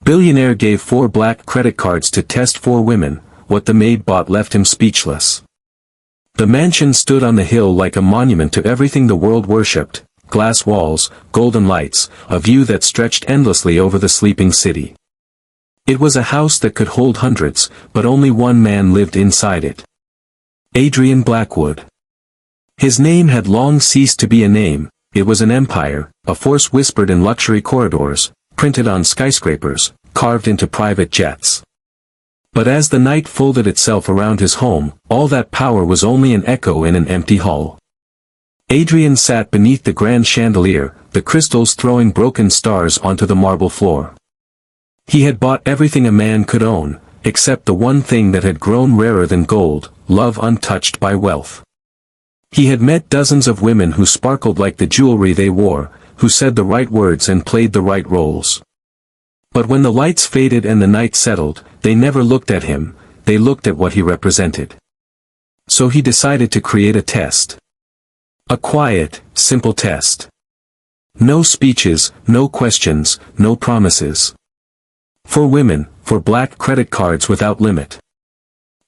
Billionaire gave 4 black credit cards to test 4 women. What the maid bought left him speechless. The mansion stood on the hill like a monument to everything the world worshipped: glass walls, golden lights, a view that stretched endlessly over the sleeping city. It was a house that could hold hundreds, but only one man lived inside it. Adrian Blackwood. His name had long ceased to be a name. It was an empire, a force whispered in luxury corridors, printed on skyscrapers, carved into private jets. But as the night folded itself around his home, all that power was only an echo in an empty hall. Adrian sat beneath the grand chandelier, the crystals throwing broken stars onto the marble floor. He had bought everything a man could own, except the one thing that had grown rarer than gold: love untouched by wealth. He had met dozens of women who sparkled like the jewelry they wore, who said the right words and played the right roles. But when the lights faded and the night settled, they never looked at him, they looked at what he represented. So he decided to create a test. A quiet, simple test. No speeches, no questions, no promises. For women, for black credit cards without limit.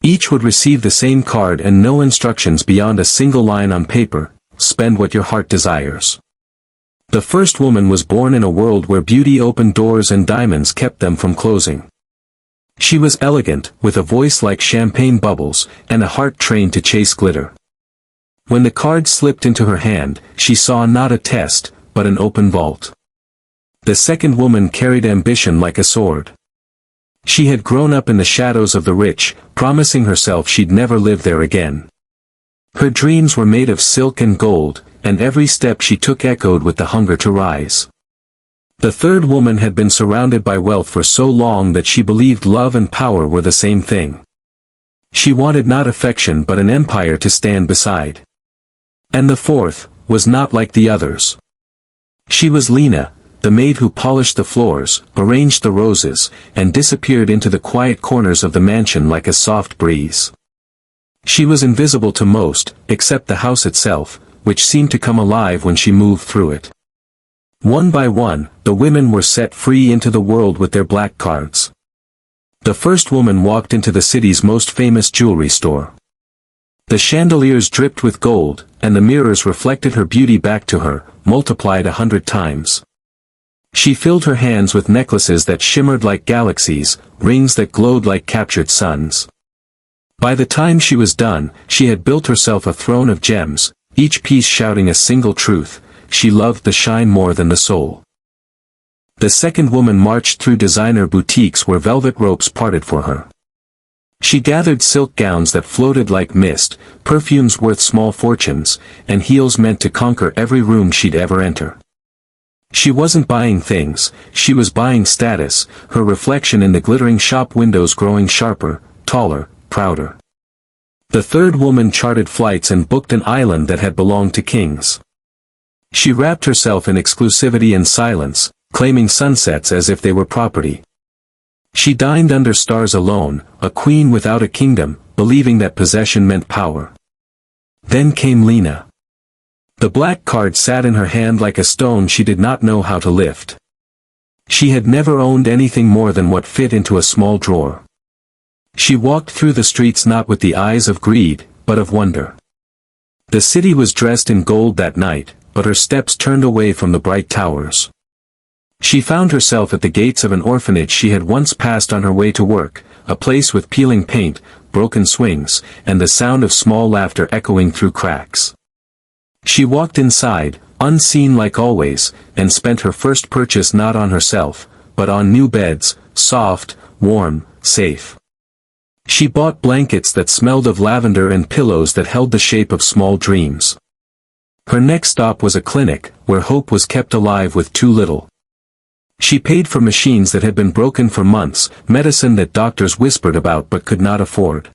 Each would receive the same card and no instructions beyond a single line on paper: spend what your heart desires. The first woman was born in a world where beauty opened doors and diamonds kept them from closing. She was elegant, with a voice like champagne bubbles, and a heart trained to chase glitter. When the card slipped into her hand, she saw not a test, but an open vault. The second woman carried ambition like a sword. She had grown up in the shadows of the rich, promising herself she'd never live there again. Her dreams were made of silk and gold, and every step she took echoed with the hunger to rise. The third woman had been surrounded by wealth for so long that she believed love and power were the same thing. She wanted not affection but an empire to stand beside. And the fourth was not like the others. She was Lena, the maid who polished the floors, arranged the roses, and disappeared into the quiet corners of the mansion like a soft breeze. She was invisible to most, except the house itself, which seemed to come alive when she moved through it. One by one, the women were set free into the world with their black cards. The first woman walked into the city's most famous jewelry store. The chandeliers dripped with gold, and the mirrors reflected her beauty back to her, multiplied 100 times. She filled her hands with necklaces that shimmered like galaxies, rings that glowed like captured suns. By the time she was done, she had built herself a throne of gems, each piece shouting a single truth: she loved the shine more than the soul. The second woman marched through designer boutiques where velvet ropes parted for her. She gathered silk gowns that floated like mist, perfumes worth small fortunes, and heels meant to conquer every room she'd ever enter. She wasn't buying things, she was buying status, her reflection in the glittering shop windows growing sharper, taller, prouder. The third woman charted flights and booked an island that had belonged to kings. She wrapped herself in exclusivity and silence, claiming sunsets as if they were property. She dined under stars alone, a queen without a kingdom, believing that possession meant power. Then came Lena. The black card sat in her hand like a stone she did not know how to lift. She had never owned anything more than what fit into a small drawer. She walked through the streets not with the eyes of greed, but of wonder. The city was dressed in gold that night, but her steps turned away from the bright towers. She found herself at the gates of an orphanage she had once passed on her way to work, a place with peeling paint, broken swings, and the sound of small laughter echoing through cracks. She walked inside, unseen like always, and spent her first purchase not on herself, but on new beds, soft, warm, safe. She bought blankets that smelled of lavender and pillows that held the shape of small dreams. Her next stop was a clinic, where hope was kept alive with too little. She paid for machines that had been broken for months, medicine that doctors whispered about but could not afford.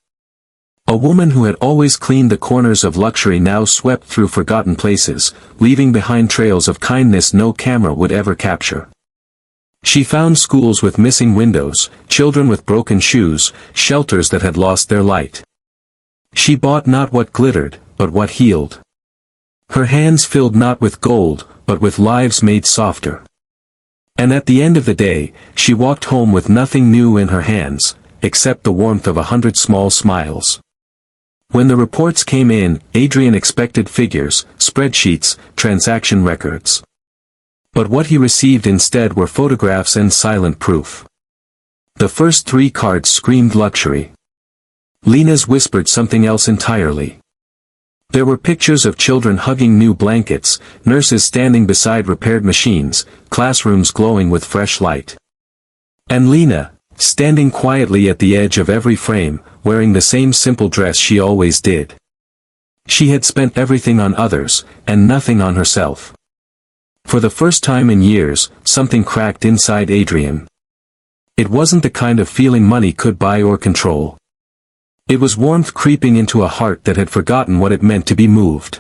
A woman who had always cleaned the corners of luxury now swept through forgotten places, leaving behind trails of kindness no camera would ever capture. She found schools with missing windows, children with broken shoes, shelters that had lost their light. She bought not what glittered, but what healed. Her hands filled not with gold, but with lives made softer. And at the end of the day, she walked home with nothing new in her hands, except the warmth of 100 small smiles. When the reports came in, Adrian expected figures, spreadsheets, transaction records. But what he received instead were photographs and silent proof. The first 3 cards screamed luxury. Lena's whispered something else entirely. There were pictures of children hugging new blankets, nurses standing beside repaired machines, classrooms glowing with fresh light. And Lena, standing quietly at the edge of every frame, wearing the same simple dress she always did. She had spent everything on others, and nothing on herself. For the first time in years, something cracked inside Adrian. It wasn't the kind of feeling money could buy or control. It was warmth creeping into a heart that had forgotten what it meant to be moved.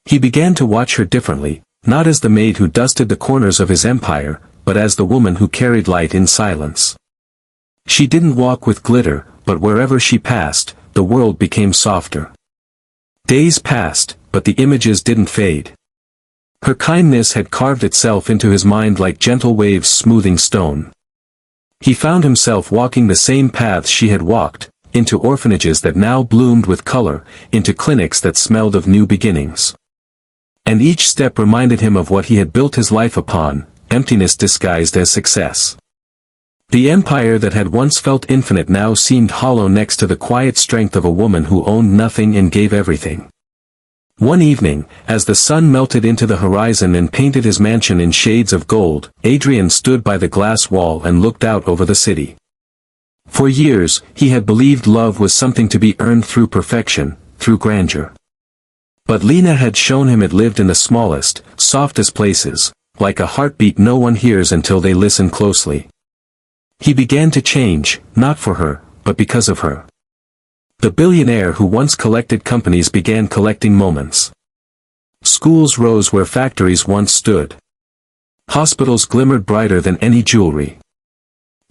He began to watch her differently, not as the maid who dusted the corners of his empire, but as the woman who carried light in silence. She didn't walk with glitter, but wherever she passed, the world became softer. Days passed, but the images didn't fade. Her kindness had carved itself into his mind like gentle waves smoothing stone. He found himself walking the same paths she had walked, into orphanages that now bloomed with color, into clinics that smelled of new beginnings. And each step reminded him of what he had built his life upon, emptiness disguised as success. The empire that had once felt infinite now seemed hollow next to the quiet strength of a woman who owned nothing and gave everything. One evening, as the sun melted into the horizon and painted his mansion in shades of gold, Adrian stood by the glass wall and looked out over the city. For years, he had believed love was something to be earned through perfection, through grandeur. But Lena had shown him it lived in the smallest, softest places, like a heartbeat no one hears until they listen closely. He began to change, not for her, but because of her. The billionaire who once collected companies began collecting moments. Schools rose where factories once stood. Hospitals glimmered brighter than any jewelry.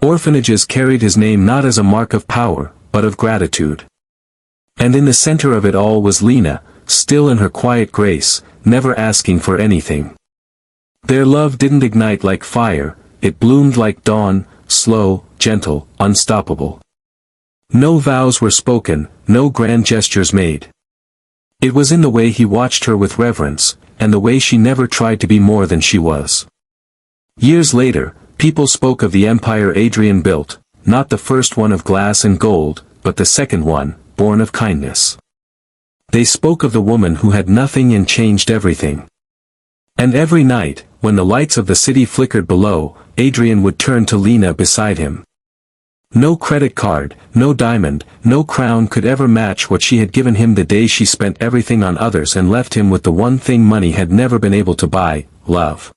Orphanages carried his name not as a mark of power, but of gratitude. And in the center of it all was Lena, still in her quiet grace, never asking for anything. Their love didn't ignite like fire, it bloomed like dawn, slow, gentle, unstoppable. No vows were spoken, no grand gestures made. It was in the way he watched her with reverence, and the way she never tried to be more than she was. Years later, people spoke of the empire Adrian built, not the first one of glass and gold, but the second one, born of kindness. They spoke of the woman who had nothing and changed everything. And every night, when the lights of the city flickered below, Adrian would turn to Lena beside him. No credit card, no diamond, no crown could ever match what she had given him the day she spent everything on others and left him with the one thing money had never been able to buy, love.